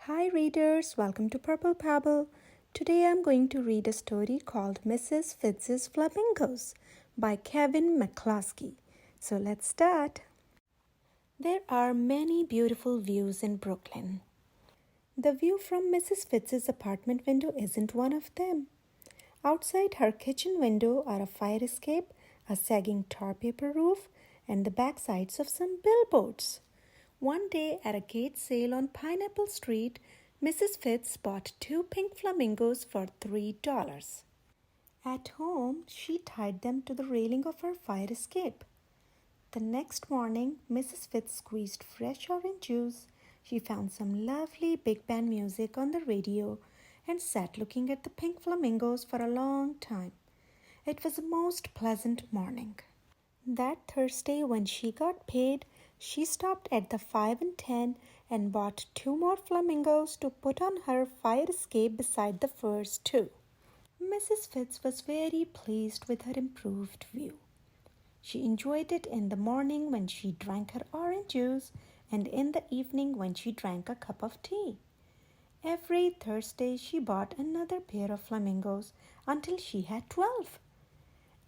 Hi readers, welcome to Purple Pebble. Today I'm going to read a story called Mrs. Fitz's Flamingos by Kevin McCloskey. So let's start. There are many beautiful views in Brooklyn. The view from Mrs. Fitz's apartment window isn't one of them. Outside her kitchen window are a fire escape, a sagging tar paper roof, and the backsides of some billboards. One day at a gate sale on Pineapple Street, Mrs. Fitz bought 2 pink flamingos for $3. At home, she tied them to the railing of her fire escape. The next morning, Mrs. Fitz squeezed fresh orange juice. She found some lovely big band music on the radio and sat looking at the pink flamingos for a long time. It was a most pleasant morning. That Thursday, when she got paid, she stopped at the 5 and 10 and bought 2 more flamingos to put on her fire escape beside the first 2. Mrs. Fitz was very pleased with her improved view. She enjoyed it in the morning when she drank her orange juice and in the evening when she drank a cup of tea. Every Thursday she bought another pair of flamingos until she had 12.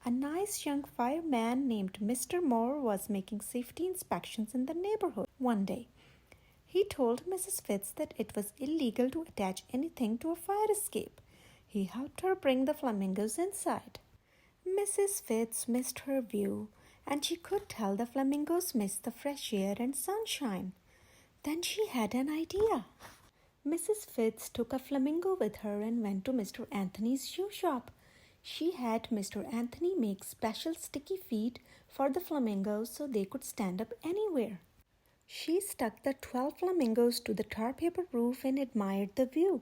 A nice young fireman named Mr. Moore was making safety inspections in the neighborhood one day. He told Mrs. Fitz that it was illegal to attach anything to a fire escape. He helped her bring the flamingos inside. Mrs. Fitz missed her view, and she could tell the flamingos missed the fresh air and sunshine. Then she had an idea. Mrs. Fitz took a flamingo with her and went to Mr. Anthony's shoe shop. She had Mr. Anthony make special sticky feet for the flamingos so they could stand up anywhere. She stuck the 12 flamingos to the tar paper roof and admired the view.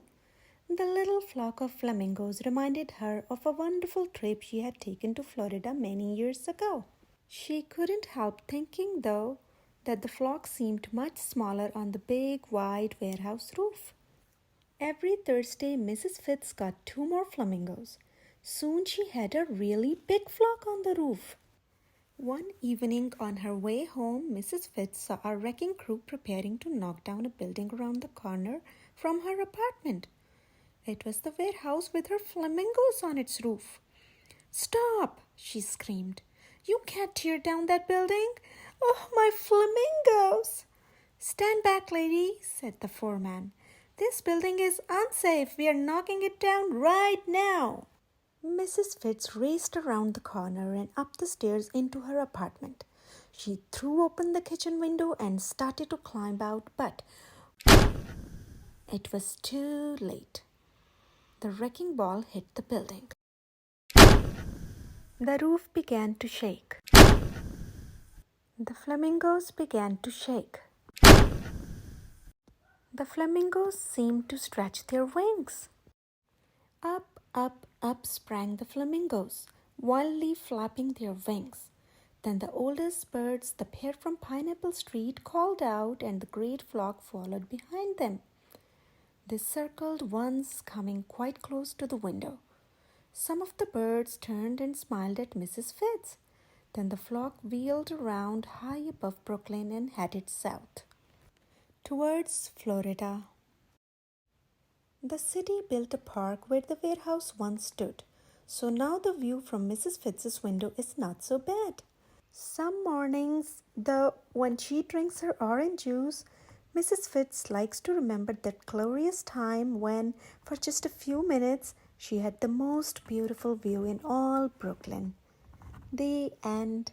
The little flock of flamingos reminded her of a wonderful trip she had taken to Florida many years ago. She couldn't help thinking, though, that the flock seemed much smaller on the big, wide warehouse roof. Every Thursday, Mrs. Fitz got 2 more flamingos. Soon she had a really big flock on the roof. One evening on her way home, Mrs. Fitz saw a wrecking crew preparing to knock down a building around the corner from her apartment. It was the warehouse with her flamingos on its roof. "Stop!" she screamed. "You can't tear down that building! Oh, my flamingos!" "Stand back, lady," said the foreman. "This building is unsafe. We are knocking it down right now." Mrs. Fitz raced around the corner and up the stairs into her apartment. She threw open the kitchen window and started to climb out, but it was too late. The wrecking ball hit the building. The roof began to shake. The flamingos began to shake. The flamingos seemed to stretch their wings. Up, up, up sprang the flamingos, wildly flapping their wings. Then the oldest birds, the pair from Pineapple Street, called out, and the great flock followed behind them. They circled once, coming quite close to the window. Some of the birds turned and smiled at Mrs. Fitz. Then the flock wheeled around high above Brooklyn and headed south, towards Florida. The city built a park where the warehouse once stood, so now the view from Mrs. Fitz's window is not so bad. Some mornings, though, when she drinks her orange juice, Mrs. Fitz likes to remember that glorious time when, for just a few minutes, she had the most beautiful view in all Brooklyn. The end.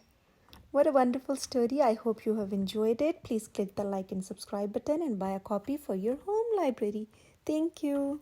What a wonderful story. I hope you have enjoyed it. Please click the like and subscribe button and buy a copy for your home library. Thank you.